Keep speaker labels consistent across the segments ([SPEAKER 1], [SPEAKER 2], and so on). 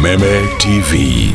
[SPEAKER 1] Kameme TV.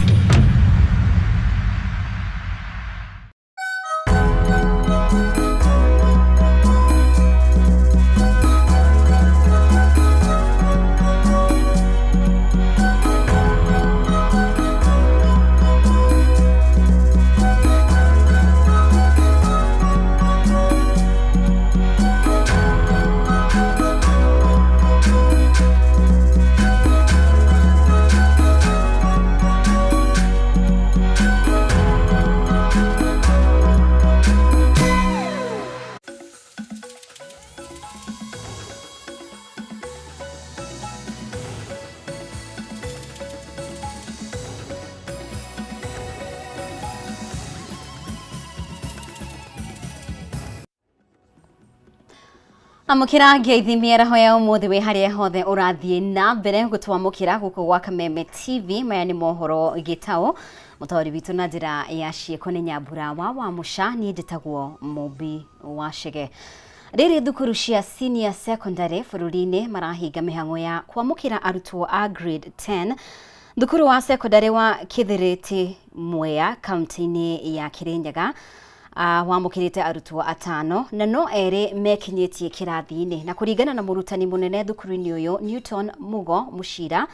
[SPEAKER 2] Amukira geithimira hoya umuthi we haria hothe urathie na mbere gutwamukira guku gwa Kameme TV maya ni mohoro gitao mutori bitu na njira ya cieko ni Nyambura wa musha ni nditagwo Mubi wa Shege. Riri thukuru cia senior secondary bururi-ini marahinga mihango ya kwamukira arutwo a grade 10 thukuru wa secondary wa Kithiriti Mwea kaunti-ini ya Kirinyaga. Wamukirite arutwo atano na no ere mekinyetie kirathi-ini na kuringana na murutani munene thukuru-ini uyu Newton Mugo Mushira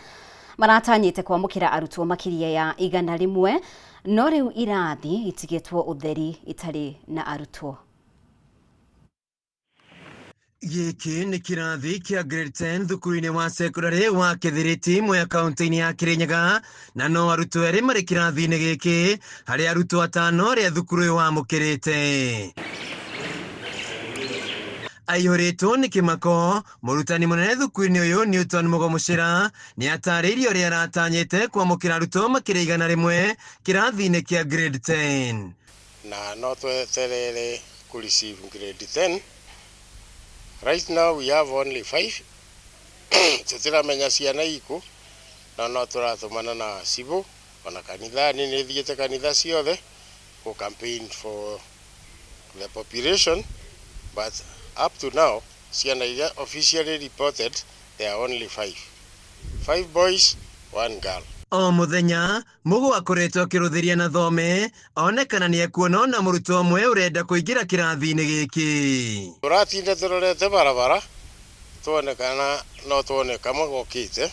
[SPEAKER 2] maratanyite kwamukira arutwo makiria ya 100 no riu irathi itigitwo utheri itari na arutwo.
[SPEAKER 3] Giki ni kirathi kia grade 10 thukuru-ini wa secondary wa Kithiriti Mwea kaunti-ini ya Kirinyaga na no arutwo eri mari kirathi-ini giki hari arutwo atano ria thukuru wa mukirite. Aihurito ni kimako murutani munene thukuru-ini uyu Newton Mugo Mushira ni ataririo ria ratanyite kwamukira arutwo makiri 100 kirathi-ini kia grade 10
[SPEAKER 4] na no tweterere ku receive grade 10. Right now we have only 5. Tutiramenya ciana iku na no turatumana na sibu ona kanitha ni thiete kanitha ciothe for campaign for the population, but up to now ciana iria officially reported there are only 5 boys, 1 girl.
[SPEAKER 3] O muthenya Mugo akoretwo akiruthiria na thome onekana ni ekuona na murutwo mwe urenda kuingira kirathi-ini giki.
[SPEAKER 4] Turatinda turorete barabara tuonekana no tuoneka magokite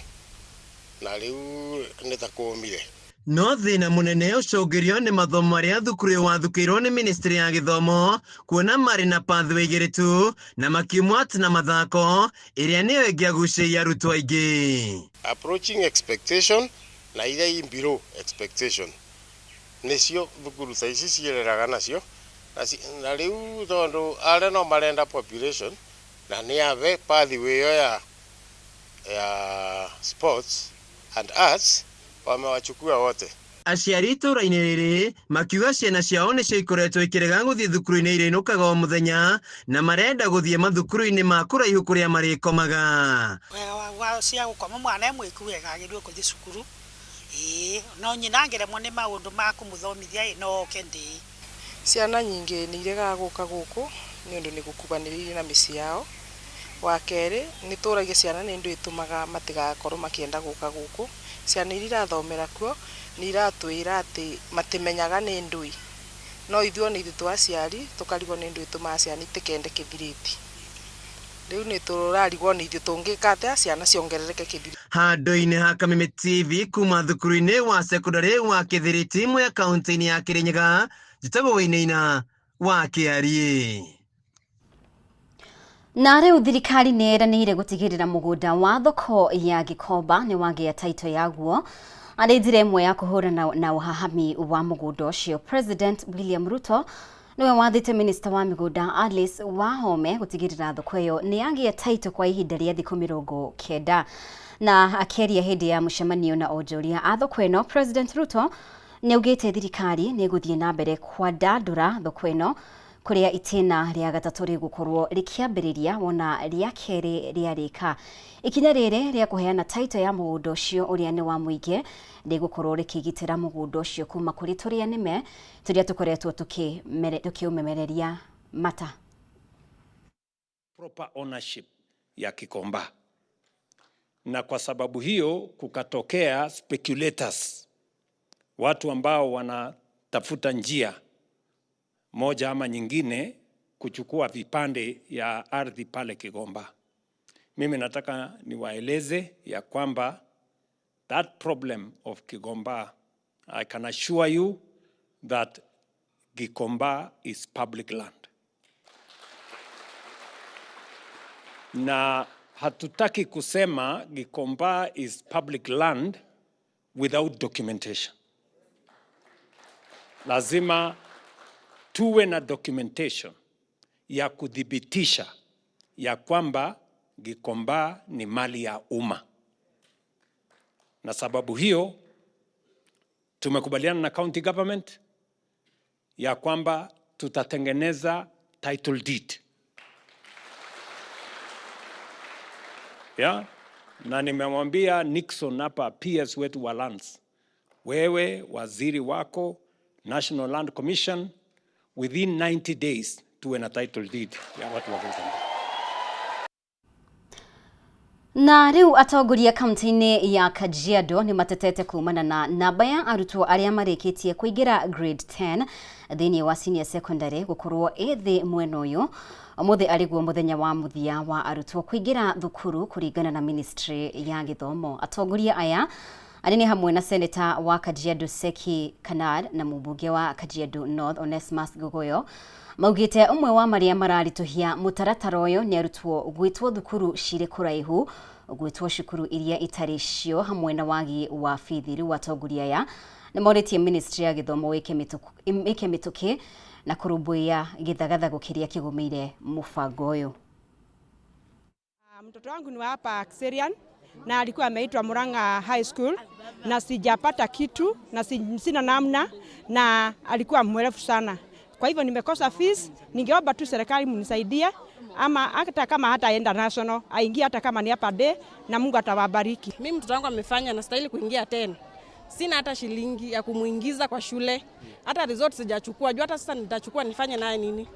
[SPEAKER 4] na riu nitakumire.
[SPEAKER 3] No thina munene ucungirio ni mathomo maria thukuru wathukirwo ni ministry ya githomo kuona mari na pathway igiritu na makiumwat na mathako iria niyo ingiaguciria arutwo aingi.
[SPEAKER 4] Approaching expectation na ile below expectation nesio thukuru saici ciereraga nacio na riu tondu are no marenda population na ni ave pathway ya sports and arts wamewachukua wote.
[SPEAKER 3] Aciari itũra-inĩ rĩrĩ makiuga ciana ciao nĩcio ikoretwo ikĩrega gũthiĩ thukuru-inĩ iria inukaga o mũthenya na marenda gũthiĩ mathukuru-inĩ ma kũraihu kũrĩa marĩkomaga.
[SPEAKER 5] Wega cia gũkoma mwana ĩmwe ikuwega agĩrĩirwo gũthiĩ cukuru no nyina ngeremwo nĩ maũndũ ma kũmũthomithia no kendi.
[SPEAKER 6] Ciana nyingĩ nĩ iregaga gũka gũkũ nĩ ũndũ nĩ gũkubanĩrĩire na mĩciĩ yao. Wa kerĩ nĩ tũragia ciana nĩ ndũ ĩtũmaga matigakorwo makĩenda gũka gũkũ. Ciana iria irathomera kuo nĩ iratwĩra atĩ matimenyaga nĩ ndũi no ithuĩ ona ithuĩ twaciari tũkarigwo nĩ ndũ ĩtũmaga ciana itikende kĩthiriti. Riu nĩ tũrarigwo nĩ ithuĩ tũngĩka atĩa ciana ciongerereke kĩthiriti.
[SPEAKER 3] Handũ-inĩ ha Kameme TV kuma thukuru-inĩ wa secondary wa Kithiriti Mwea kaunti-inĩ ya Kirinyaga njĩtagwo Wainaina wa Kĩarie.
[SPEAKER 2] Na riu thirikari nĩ eranĩire gũtigĩrĩra mũgũnda wa thoko ya Gikomba nĩ wagĩa taito yaguo arĩ njĩra ĩmwe ya kũhũrana na ũhahami wa mũgũnda ũcio. President William Ruto niwe wathĩte minister wa mĩgũnda Alice Wahome gũtigĩrĩra thoko ĩyo nĩ yagĩa taito kwa ihinda rĩa thikũ 90 na akĩaria hĩndĩ ya mũcemanio na onjoria a thoko ĩno. President Ruto nĩ augĩte thirikari nĩ gũthiĩ na mbere kwandandũra thoko ĩno kuria itena ria gatatu rigukorwo rikiambiriria wona ria keri ria rika. Ikinya riri ria kuheana taito ya mũgũnda ũcio uria ni wa muingi rigukorwo rikigitira mũgũnda ũcio kuma kuri turia nime turia tukoretwo tukiumemereria mata.
[SPEAKER 7] Proper ownership ya Gikomba.
[SPEAKER 1] na kwa sababu hiyo kukatokea speculators, watu ambao wanatafuta njia moja ama nyingine kuchukua vipande ya ardhi pale Kigomba. Mimi nataka niwaeleze ya kwamba that problem of Kigomba, I can assure you that Gikomba is public land. Na hatutaki kusema Gikomba is public land without documentation. Lazima tuwe na documentation ya kudhibitisha ya kwamba Gikomba ni mali ya umma. Na sababu hiyo tumekubaliana na county government ya kwamba tutatengeneza title deed. Ya, na nimemwambia Nixon hapa PS wetu wa lands, wewe waziri wako National Land Commission, within 90 days tuwe na title deed ya watu wa Gikomba.
[SPEAKER 2] Na riu atongoria kaunti-ini ya Kajiado ni matetete kumana na namba ya arutwo aria marikitie kuingira grade 10 thini wa senior secondary gukorwo ithi mwena uyu umuthi ariguo muthenya wa muthia wa arutwo kuingira thukuru kuringana na ministry ya githomo. Atongoria aya ni hamwe na senator wa Kajiado Seki Kanad na mubunge wa Kajiado North Onesmus Gogoyo maugite umwe wa maria mararituhia mutaratara uyu ni arutwo gwitwo thukuru ciri kuraihu gwitwo cukuru iria itari cio hamwe na wagi wa fithi. Riu atongoria aya ni moritie ministry ya githomo ike mituki na kurumbuia githagatha gukiria kigumeire mubango uyu.
[SPEAKER 7] Mtoto wangu ni hapa Axerian na alikuwa ameitwa Murang'a High School na sijapata kitu na sina namna na alikuwa mwerefu sana. Kwa hivyo nimekosa fees, ningeomba tu serikali mnisaidie ama hata kama hataenda national, aingie hata kama ni hapa day na Mungu atawabariki.
[SPEAKER 8] Mimi mtoto wangu amefanya na stahili kuingia 10. Sina hata shilingi ya kumuingiza kwa shule. Hata resort sijachukua. Jua hata sasa nitachukua nifanye naye nini?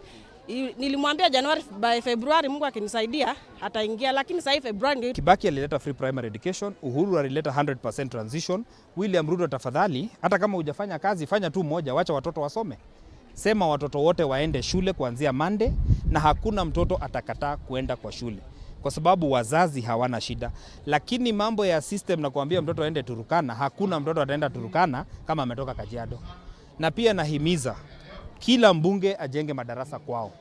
[SPEAKER 8] Nilimwambia January by February Mungu akinisaidia ataingia, lakini sasa February ndio.
[SPEAKER 9] Kibaki alileta free primary education, Uhuru alileta 100% transition, William Ruto tafadhali hata kama hujafanya kazi fanya tu moja, wacha watoto wasome. Sema watoto wote waende shule kuanzia Monday na hakuna mtoto atakataa kuenda kwa shule kwa sababu wazazi hawana shida. Lakini mambo ya system na kuambia mtoto aende Turukana, hakuna mtoto ataenda Turukana kama ametoka Kajiado. Na pia nahimiza kila mbunge ajenge madarasa kwao.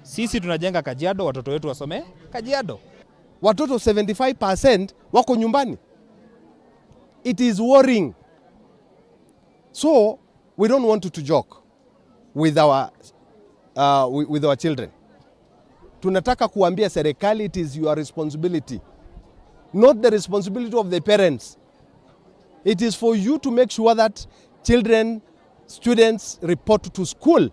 [SPEAKER 9] Sisi tunajenga Kajiado, watoto wetu wasome Kajiado.
[SPEAKER 10] Watoto 75% wako nyumbani. It is worrying. So we don't want to joke with our children. Tunataka kuambia serikali it is your responsibility, not the responsibility of the parents. It is for you to make sure that students report to school.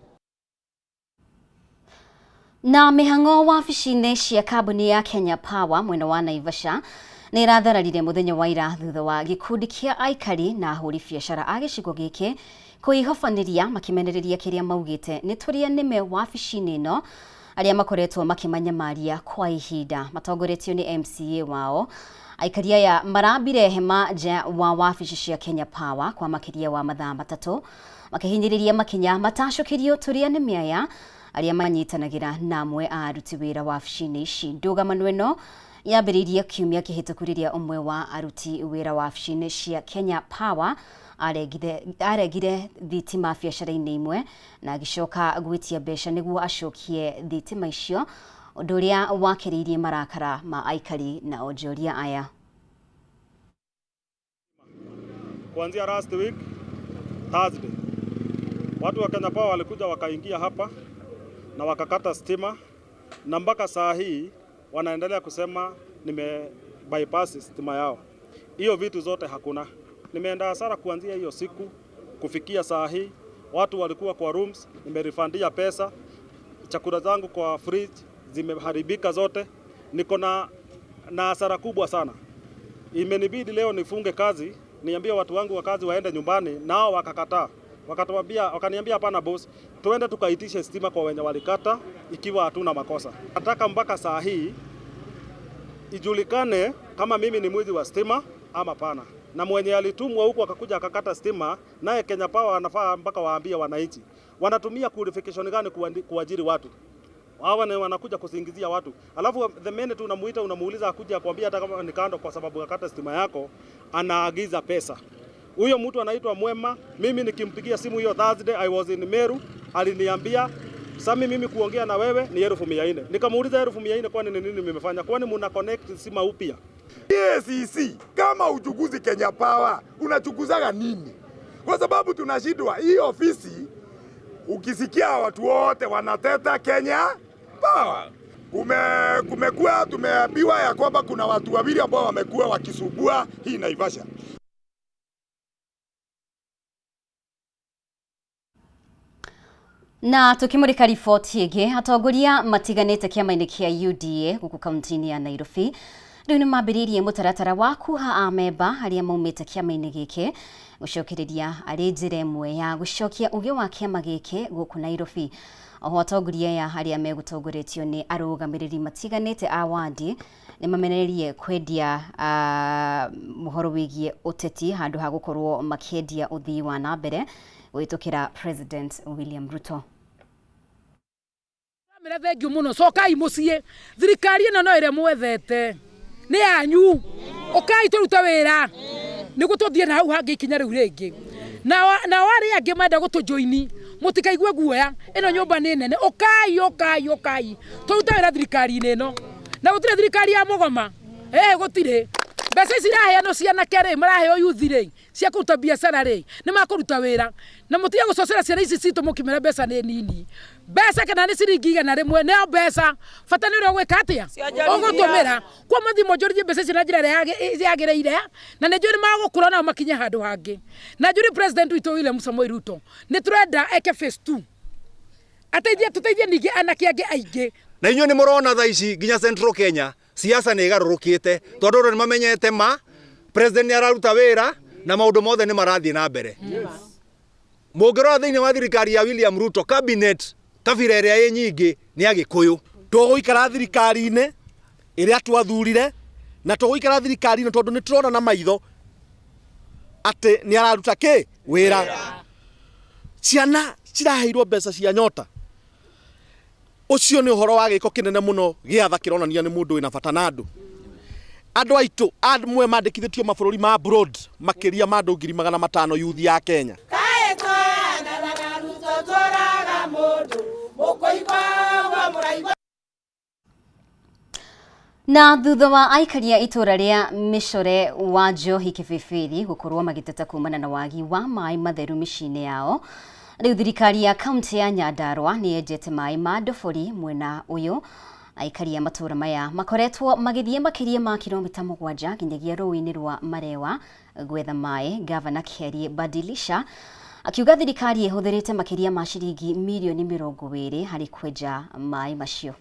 [SPEAKER 2] Na mihango wa wabici-inĩ cia kambuni ya Kenya Power mwena wa Naivasha nĩ ĩrathararire muthenya wa ira thutha wa gikundi kia aikari na ahũri biacara a gĩcigo gĩkĩ kwĩhobanĩria makimenereria kĩrĩa maugĩte nĩ tũrĩa nĩme wabici-inĩ ĩno arĩa makoretwo makĩmanyamaria kwa ihinda. Matongoretio nĩ MCA wao. Aikari aya marambire hema nja wa wabici cia Kenya Power kwa makĩria wa mathaa matatũ makihinyĩrĩria makinya matacokerio tũrĩa nĩme aya arĩa manyitanagira na amwe a aruti wĩra wabici-inĩ ici. Ndũgamano ĩno yambĩrĩirie kiumia kĩhĩtũku rĩrĩa ũmwe wa aruti wĩra wabici-inĩ cia Kenya Power aregire thitima biacara-inĩ imwe na agĩcoka gwĩtia mbeca nĩguo acokie thitima icio, ũndũ ũrĩa wakĩrĩirie marakara ma aikari na onjoria aya.
[SPEAKER 11] Kuanzia last week Thursday, watu wa Kenya Power walikuja wakaingia hapa na wakakata stima, na mpaka saa hii wanaendelea kusema bypass stima yao. Hiyo vitu zote hakuna. Nimeenda hasara kuanzia hiyo siku kufikia saa hii. Watu walikuwa kwa rooms, nimerifandia pesa. Chakula zangu kwa fridge zimeharibika zote. Niko na hasara kubwa sana. Imenibidi leo nifunge kazi, niambie watu wangu wa kazi waende nyumbani, nao wakakataa. Wakaniambia hapana boss, tuende tukaitishe stima kwa wenye walikata ikiwa hatuna makosa. Nataka mpaka saa hii ijulikane kama mimi ni mwizi wa stima ama pana. Na mwenye alitumwa huko akakuja akakata stima, naye Kenya Power anafaa mpaka waambie wananchi wanatumia qualification gani kuajiri watu. Hawa ni wanakuja kusingizia watu. Alafu the minute unamuita unamuuliza akuja akwambia hata kama ni kando kwa sababu akata stima yako, anaagiza pesa. Huyo mtu anaitwa Mwema. Mimi nikimpigia simu hiyo Thursday, I was in Meru, aliniambia Sami, mimi kuongea na wewe ni 1400. Nikamuuliza 1400 kwani ni nini nimefanya? Kwani muna connect sima upya?
[SPEAKER 12] Yes, kama uchukuzi Kenya Power, unachukuzaga nini? Kwa sababu tunashindwa hii ofisi. Ukisikia watu wote wanateta Kenya Power. Kumekuwa tumeambiwa ya kwamba kuna watu wawili ambao wamekuwa wakisubua hii Naivasha.
[SPEAKER 2] Na tukimurika riboti ĩngĩ, atongoria matiganĩte kĩama-inĩ kĩa UDA gũkũ kaunti-inĩ ya Nairobi rĩu nĩ mambĩrĩirie mũtaratara wa kuha amemba arĩa maumĩte kĩama-inĩ gĩkĩ gũcokereria arĩ njĩra ĩmwe ya gũcokia ũgĩ wa kĩama gĩkĩ gũkũ Nairobi. Oho atongoria aya arĩa megũtongoretio nĩ arũgamĩrĩri matiganĩte a wadi nĩ mamenererie kwendia mũhoro wĩgiĩ ũteti handũ ha gũkorwo makĩendia ũthii wa na mbere gwĩtũkĩra President William Ruto.
[SPEAKER 13] Thengiũ mũno, cokai mũciĩ. Thirikari ĩno no ĩrĩa mwethete nĩ yanyu. Ũkai tũrute wĩra nĩguo tũthiĩ na hau hangĩ ikinya rĩu rĩngĩ. Na arĩa angĩ menda gũtũjoini mũtikaigue guoya, ĩno nyũmba nĩ nene. Ũkai tũrute wĩra thirikari-inĩ ĩno. Na gũtirĩ thirikari ya mũgoma. Gũtirĩ. Mbeca ici iraheanwo cianake rĩ, maraheo yuthi rĩ, cia kũruta biacara rĩ, nĩ makũruta wĩra. Na mũtige gũcocera ciana ici citũ mũkĩmera mbeca nĩ nini. Mbeca kana nĩ ciringi igana rĩmwe nĩyo mbeca. Bata nĩ ũrĩa gwĩka atĩa? Ũgũtũmĩra. Kwa mathi monjorithie mbeca ici na njĩra ĩrĩa yagĩrĩire, na nĩ njũĩ magũkũra nao makinye handũ hangĩ. Na njũĩ President witũ William Samoei Ruto nĩ tũrenda eke phase 2. Tũteithie ningĩ anake angĩ aingĩ.
[SPEAKER 14] Na inyuĩ nĩ mũrona thaa ici nginya Central Kenya siasa nĩ igarũrũkĩte tondũ nĩ mamenyete president nĩ araruta wĩra na maũndũ mothe nĩ marathiĩ na mbere. Mũngĩrora thĩinĩ wa thirikari ya William Ruto cabinet kabira ĩrĩa ĩ nyingĩ nĩ Agĩkũyũ.
[SPEAKER 10] Tũgũikara thirikari-inĩ ĩrĩa twathurire na tũgũikara thirikari-inĩ tondũ nĩ tũrona na maitho atĩ nĩ araruta wĩra. Ciana ciraheirwo mbeca cia nyota. Ucio nĩ ũhoro wa gĩko kĩnene mũno gĩatha kĩronania nĩ mũndũ wĩna bata na andũ. Andũ aitũ amwe mandĩkithĩtio mabũrũri ma abroad makĩria ma andũ 500 youth ya Kenya.
[SPEAKER 2] Na thutha wa aikaria itũra rĩa Michore wa Njohi Kĩbĩbĩri gũkorwo magĩteta kumana na wagi wa maĩ matheru mĩciĩ-inĩ yao, rĩu thirikari ya kaunti ya Nyandarua nĩ yenjete maĩ ma ndobori mwena ũyũ. Aikaria matũra maya makoretwo magĩthiĩ makĩria ma kilomita 7 nginyagia rũĩ-inĩ rwa Marewa gwetha maĩ. Gavana Kĩarie Badilisha akiuga thirikari ĩhũthĩrĩte makĩria ma ciringi mirioni 20 harĩ kwenja maĩ macio.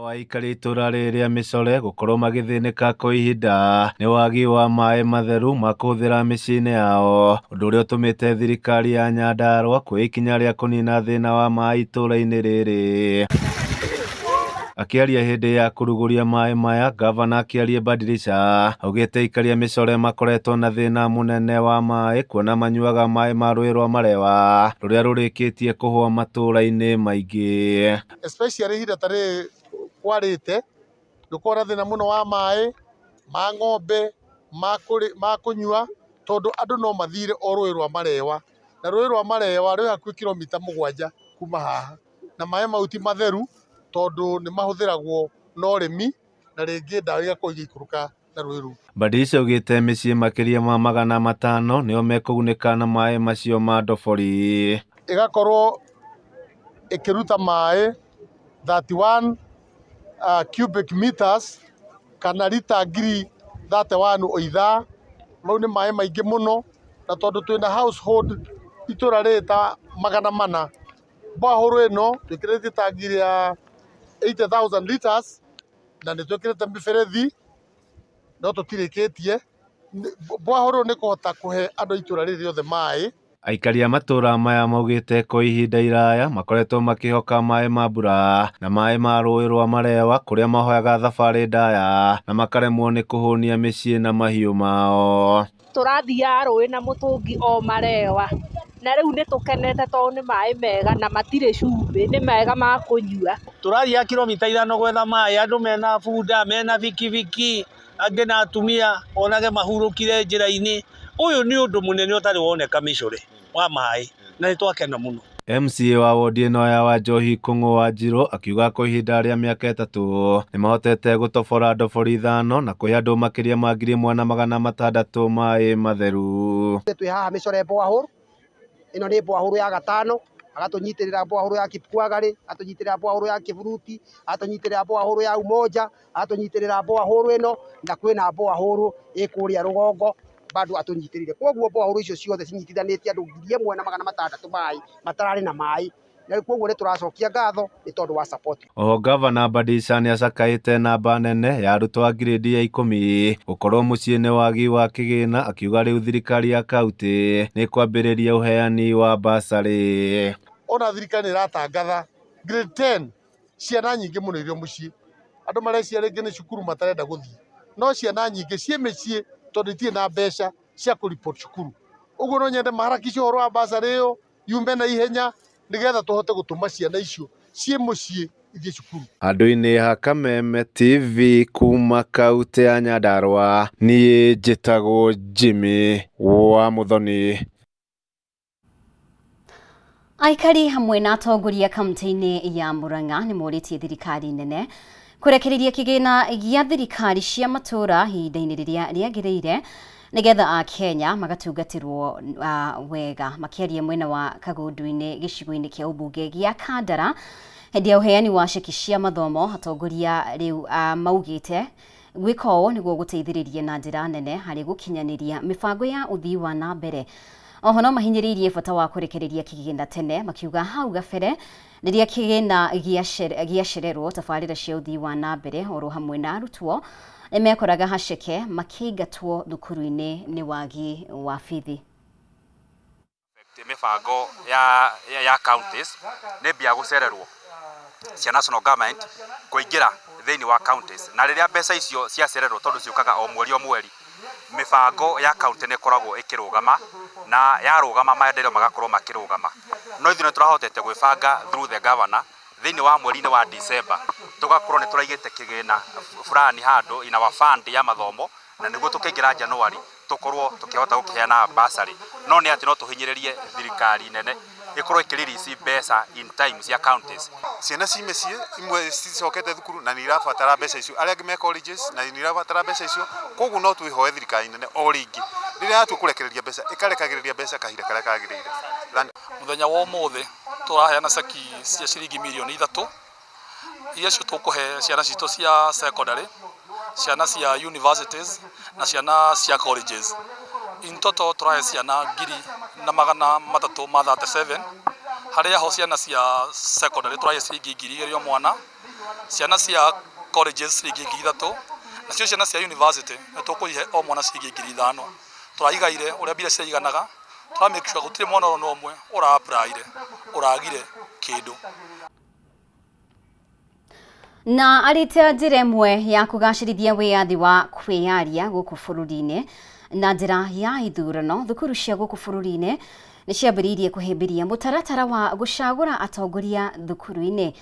[SPEAKER 15] Waikari itũra rĩrĩa Michore gũkorwo magĩthĩnĩka kwa ihinda nĩ wagi wa maĩ matheru ma kũhũthĩra mĩciĩ-inĩ yao, ũndũ ũrĩa ũtũmĩte thirikari ya Nyandarua kuoya ikinya rĩa kũnina thĩna wa maĩ itũra-inĩ rĩrĩ. Akĩaria hĩndĩ ya kũrugũria maĩ maya, Gavana Kĩarie Badilisha augĩte aikari a Michore makoretwo na thĩna mũnene wa maĩ kuona manyuaga maĩ ma rũĩ rwa Marewa rũrĩa rũrĩkĩtie kũhũa matũra-inĩ maingĩ.
[SPEAKER 10] Especially ihinda tarĩ kwarĩte nĩkũrĩ thĩna mũno wa maĩ ma ng'ombe ma kũnyua tondũ andũ no mathire o rũĩ rwa Marewa, na rũĩ rwa Marewa rwĩ hakuhĩ kilomita 7 kuma haha, na maĩ mau ti matheru tondũ nĩ mahũthĩragwo na ũrĩmi na rĩngĩ ndawa igakorwo igĩikũrũka na rũĩ rũu.
[SPEAKER 15] Badilisha augĩte mĩciĩ makĩria ma 500 nĩo mekũgunĩka na maĩ macio ma ndobori.
[SPEAKER 10] Ĩgakorwo ĩkĩruta maĩ 31 cubic meters kana lita ngiri 31 o ithaa. Mau nĩ maĩ maingĩ mũno, na tondũ twĩna household itũra rĩta 400, borehole ĩno twĩkĩrĩte tangi ya 80,000 liters na nĩ twĩkĩrĩte mĩberethi no tũtirĩkĩtie. Borehole nĩ kũhota kũhe andũ itũra rĩrĩ rĩothe maĩ.
[SPEAKER 15] Aikari a matũra maya maugĩte kwa ihinda iraya makoretwo makĩhoka maĩ ma mbura na maĩ ma rũĩ rwa Marewa kũrĩa mahoyaga thabarĩ ndaya na makaremwo nĩ kũhũnia mĩciĩ na mahiũ mao.
[SPEAKER 16] Tũrathiaga rũĩ na mũtũngi o Marewa na rĩu nĩ tũkenete tondũ nĩ maĩ mega na matirĩ cumbĩ, nĩ mega ma kũnyua.
[SPEAKER 17] Tũrathiaga kilomita 5 gwetha maĩ, andũ mena bunda, mena bikibiki, angĩ na atumia onage mahurũkire njĩra-inĩ. Ũyũ nĩ ũndũ mũnene ũtarĩ woneka Michore wa maĩ na nĩ twakena mũno.
[SPEAKER 15] MCA wa wodi ĩno ya Wanjohi Kũng'ũ wa Njirũ akiuga kwa ihinda rĩa mĩaka 3 nĩ mahotete gũtobora ndobori 5 na kũhe andũ makĩria ma 1,600 maĩ matheru.
[SPEAKER 18] Twĩ haha Michore borehole, ĩno nĩ borehole ya gatano, agatũnyitĩrĩra borehole ya Kipkwagari, agatũnyitĩrĩra borehole ya Kiburuti, agatũnyitĩrĩra borehole ya Umoja, agatũnyitĩrĩra borehole ĩno na kwĩna borehole ĩkũrĩa rũgongo bado atũnyitĩrĩire. Koguo borehole icio ciothe cinyitithanĩtie andũ 1,600 maĩ matararĩ na maĩ. Na koguo nĩ tũracokia ngatho nĩ tondũ wa support.
[SPEAKER 15] Oho Gavana Badisa nĩ acakaĩte namba nene ya arutwo a grade ya 10 gũkorwo mũciĩ nĩ wagi wa kĩgĩna, akiuga rĩu thirikari ya kaunti nĩ kwambĩrĩria uheani wa basarĩ.
[SPEAKER 19] Ona thirikari ĩratangatha grade 10 ciana nyingĩ mũno irio mũciĩ. Andũ marecia rĩngĩ nĩ cukuru matarenda gũthiĩ. No ciana nyingĩ ciĩ mĩciĩ tondũ itirĩ na mbeca cia kũripoti cukuru. Ũguo no nyende maharakice ũhoro wa basarĩ ĩyo yume na ihenya nĩgetha tũhote gũtũma ciana icio ciĩ mũciĩ ithiĩ cukuru.
[SPEAKER 15] Andũ-inĩ ha Kameme TV kuma kaunti ya Nyandarua, niĩ njĩtagwo Jimmy wa Muthoni.
[SPEAKER 2] Aikari hamwe na atongoria kaunti-inĩ ya Murang'a nĩ morĩtie thirikari nene kũrekereria kĩgĩna gĩa thirikari cia matũra ihinda-inĩ rĩrĩa rĩagĩrĩire nĩgetha a Kenya magatungatĩrwo wega. Makĩaria mwena wa Kagundu-inĩ gĩcigo-inĩ kĩa ũmbunge gĩa Kandara hĩndĩ ya ũheani wa ceki cia mathomo, atongoria rĩu maugĩte gwĩka ũũ nĩguo gũteithĩrĩria na njĩra nene harĩ gũkinyanĩria mĩbango ya ũthii wa na mbere. Oho no mahinyĩrĩirie bata wa kũrekereria kĩgĩna tene, makiuga hau gabere rĩrĩa kĩgĩna gĩacererwo tabarĩra cia ũthii wa na mbere oro hamwe na arutwo nĩ mekoraga haceke makĩingatwo thukuru-inĩ nĩ wagi wa bithi.
[SPEAKER 20] Mĩbango ya counties nĩ mbia gũcererwo cia national government kũingĩra thĩinĩ wa counties, na rĩrĩa mbeca icio ciacererwo tondũ ciũkaga o mweri mĩbango ya county nĩ ĩkoragwo ĩkĩrũgama na yarũgama maendeleo magakorwo makĩrũgama. No ithuĩ nĩ tũrahotete gwĩbanga through the governor thĩinĩ wa mweri-inĩ wa December tũgakorwo nĩ tũraigĩte kĩgĩna fulani handũ ina wa fund ya mathomo, na nĩguo tũkĩingĩra January tũkorwo tũkĩhota gũkĩheana basarĩ. No nĩ atĩ no tũhinyĩrĩrie thirikari nene ĩkorwo ĩkĩrelease mbeca in time cia counties.
[SPEAKER 21] Ciana ci mĩciĩ imwe cicokete thukuru na nĩ irabatara mbeca icio, arĩa angĩ me colleges na nĩ irabatara mbeca icio. Koguo no twĩhoe thirikari nene o rĩngĩ rĩrĩa yatua kũrekereria mbeca ĩkarekagĩrĩria mbeca kahinda karĩa kagĩrĩire.
[SPEAKER 22] Mũthenya wa ũmũthĩ tũraheana ceki cia ciringi mirioni 3 iria cio tũkũhe ciana citũ cia secondary, ciana cia universities na ciana cia colleges. In total tũrahe ciana 337 harĩa ho ciana cia secondary tũrahe ciringi 2,000 mwana, ciana cia colleges ciringi 3,000, nacio ciana cia university nĩ tũkũihe o mwana ciringi 5,000. Tũraigaire ũrĩa mbia ciaiganaga, tũra make sure gũtirĩ mwana o ũmwe ũragire kĩndũ.
[SPEAKER 2] Na arĩte njĩra ĩmwe ya kũgacĩrithia wĩyathi wa kwĩyaria gũkũ bũrũri-inĩ na njĩra ya ithurano, thukuru cia gũkũ bũrũri-inĩ nĩ ciambĩrĩirie kũhĩmbĩria mũtaratara wa gũcagũra atongoria thukuru-inĩ.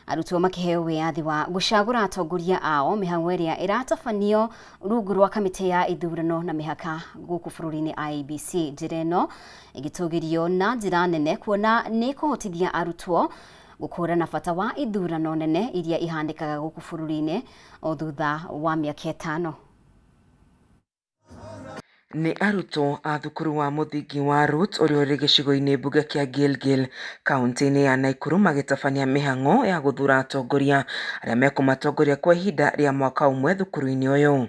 [SPEAKER 2] Arutwo makĩheo wĩyathi wa gũcagũra atongoria ao, mĩhang'o ĩrĩa ĩratabanio rungu rwa kamĩtĩ ya ithurano na mĩhaka gũkũ bũrũri-inĩ IEBC. Njĩra ĩno ĩgĩtũgĩrio na njĩra nene kuona nĩ kũhotithia arutwo gũkũrana bata wa ithurano nene iria ihanĩkaga gũkũ bũrũri-inĩ o thutha wa mĩaka 5.
[SPEAKER 23] Nĩ arutwo a thukuru wa mũthingi wa Roots ũrĩa ũrĩ gĩcigo-inĩ mbunge kĩa Gilgil kaunti-inĩ ya Nakuru magĩtabania mĩhang'o ya gũthura atongoria arĩa mekũmatongoria kwa ihinda rĩa mwaka ũmwe thukuru-inĩ ũyũ.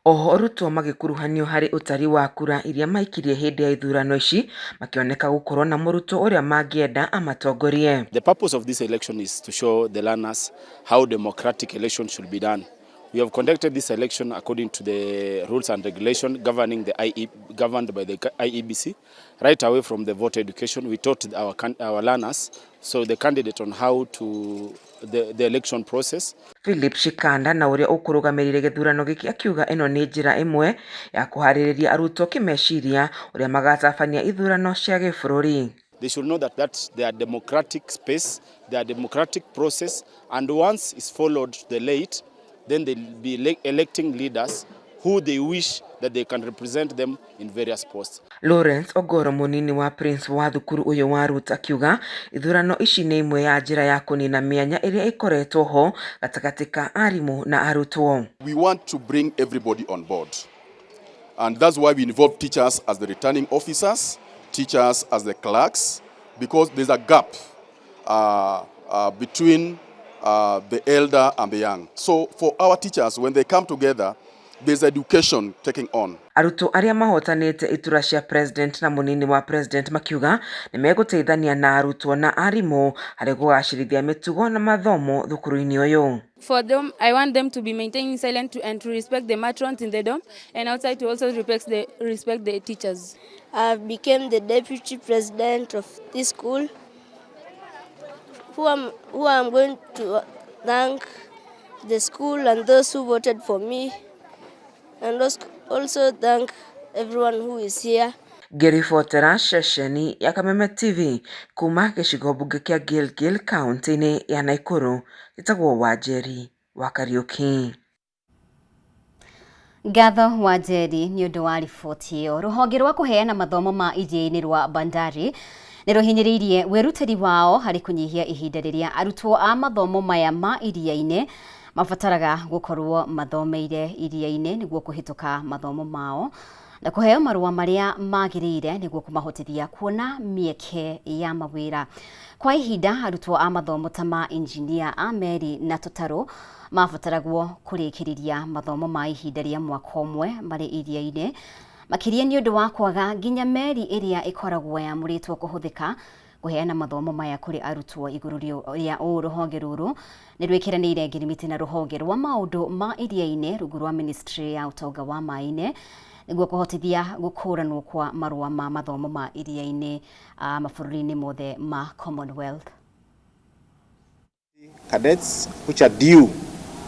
[SPEAKER 23] Oho arutwo magĩkuruhanio harĩ ũtari wa kura iria maikirie hĩndĩ ya ithurano ici, makĩoneka gũkorwo na mũrutwo ũrĩa mangĩenda amatongorie.
[SPEAKER 24] The purpose of this election is to show the learners how democratic elections should be done
[SPEAKER 4] We have conducted this election according to the rules and regulation governed by the IEBC. Right away from the voter education, we taught our learners, so the candidate on how to the election process.
[SPEAKER 23] Philip Shikanda na uria ukurugamirire githurano giki akiuga ino ni njira imwe ya kuhaririria arutwo kimeciria uria magatabania ithurano cia gibũrũri.
[SPEAKER 4] They should know that they are democratic space, they are democratic process, and once is followed to the late, then they'll be electing leaders who they wish that they can represent them in various posts.
[SPEAKER 23] Lawrence Ogoro munini wa Prince wa thukuru uyu wa Roots akiuga ithurano ici ni imwe ya njira ya kunina mianya iria ikoretwo ho gatagati ka arimu na arutwo.
[SPEAKER 5] We want to bring everybody on board, and that's why we involve teachers as the returning officers, teachers as the clerks, because there's a gap between the elder and the young. So for our teachers, when they come together, there's education taking on.
[SPEAKER 23] Arutwo aria mahotanite itura cia president na munini wa president makiuga ni meguteithania na arutwo na arimu hari kugacirithia mitugo na mathomo thukuru-ini uyu.
[SPEAKER 6] For them, I want them to be maintaining silent and to respect the matrons in the dome, and outside to also respect the teachers.
[SPEAKER 24] I became the deputy president of this school, who I'm going to thank the school and those who voted for me, and also thank everyone who is here.
[SPEAKER 23] Ngĩribotera ceceni ya Kameme TV kuma gĩcigo mbunge kĩa Gilgil kaunti-inĩ ya Nakuru, gĩtagwo Wanjeri wa Kariuki.
[SPEAKER 2] Ngatho Wanjeri nĩ ũndũ wa riboti ĩyo. Rũhonge rwa kũheana mathomo ma iria-inĩ rwa Bandari nĩ rũhinyĩrĩirie wĩrutĩri wao harĩ kũnyihia ihinda rĩrĩa arutwo a mathomo maya ma iria-inĩ mabataraga gũkorwo mathomeire iria-inĩ nĩguo kũhĩtũka mathomo mao na kũheo marũa marĩa magĩrĩire nĩguo kũmahotithia kuona mĩeke ya mawĩra. Kwa ihinda arutwo a mathomo ta ma engineer a meri na tũtarũ mabataragwo kũrĩkĩrĩria mathomo ma ihinda rĩa mwaka ũmwe marĩ iria-inĩ, makĩria nĩ ũndũ wa kwaga nginya meri ĩrĩa ĩkoragwo yamũrĩtwo kũhũthĩka kũheana mathomo maya kũrĩ arutwo igũrũ rĩa rũhonge rũrũ nĩ rwĩkĩranĩire ngirimiti na rũhonge rwa maũndũ ma iria-inĩ rungu rwa ministry ya ũtonga wa maĩ-inĩ nĩguo kũhotithia gũkũranwo kwa marũa ma mathomo ma iria-inĩ mabũrũri-inĩ mothe ma Commonwealth.
[SPEAKER 25] Cadets which are due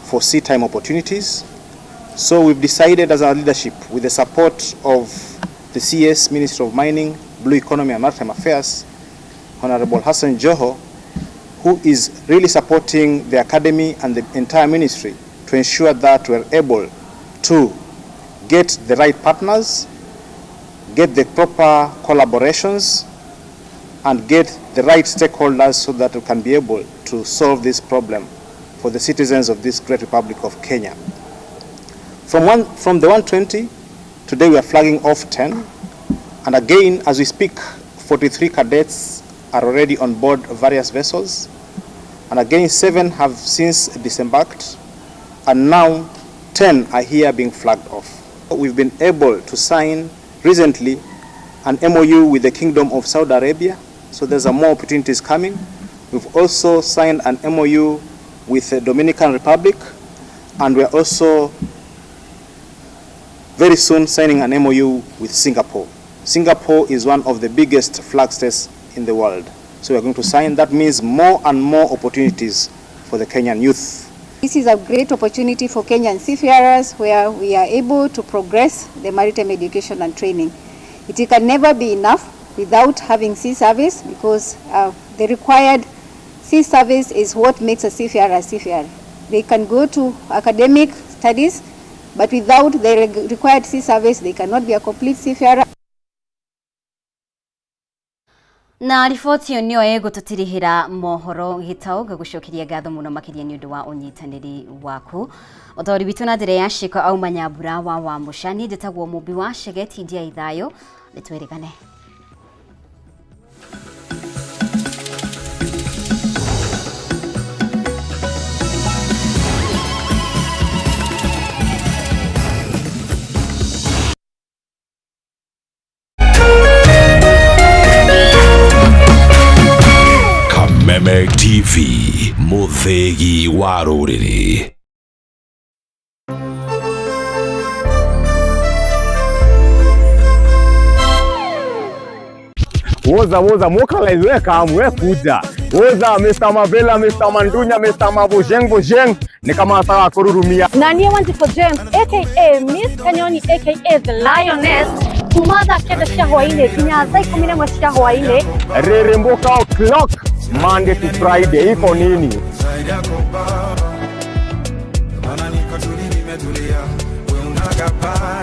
[SPEAKER 25] for sea time opportunities. So we've decided as our leadership, with the support of the CS, Minister of Mining, Blue Economy and Maritime Affairs, Honorable Hassan Joho, who is really supporting the academy and the entire ministry to ensure that we're able to get the right partners, get the proper collaborations, and get the right stakeholders so that we can be able to solve this problem for the citizens of this great Republic of Kenya. From the 120, today we are flagging off 10, and again, as we speak, 43 cadets are already on board various vessels, and again 7 have since disembarked, and now 10 are here being flagged off. We've been able to sign recently an MOU with the Kingdom of Saudi Arabia, so there's more opportunities coming. We've also signed an MOU with the Dominican Republic, and we're also very soon signing an MOU with Singapore. Singapore is one of the biggest flag states in the world. So we're going to sign. That means more and more opportunities for the Kenyan youth.
[SPEAKER 26] This is a great opportunity for Kenyan seafarers where we are able to progress the maritime education and training. It can never be enough without having sea service, because the required sea service is what makes a seafarer a seafarer. They can go to academic studies, but without the required sea service, they cannot be a complete seafarer.
[SPEAKER 2] Na riboti ĩyo nĩyo ĩgũtũtirihĩra mohoro gĩtaũ gũgũcokeria ngatho mũno makĩria nĩ ũndũ wa ũnyitanĩri waku. Ũtaũri witũ na njĩra ya Shiko auma Nyambura wa Wamuca, niĩ njĩtagwo Mũmbi wa Shegeti Ndia Ithayo, nĩ twĩrĩgane.
[SPEAKER 27] Kameme TV, Muthegi wa Rũrĩrĩ.
[SPEAKER 1] woza mokalize weka mwe kuja woza Mr. Mabela, Mr. Mandunya, Mr. Mabojeng ni kama sawa kururumia
[SPEAKER 3] na niye Wanjiko James aka Miss Kanyoni aka the Lioness kumada keda cia hwaine kinya thaa 11 cia hwaine
[SPEAKER 1] Riremboka o'clock Monday to Friday iko nini
[SPEAKER 7] Maana niko tuli nimetulia, we unagapa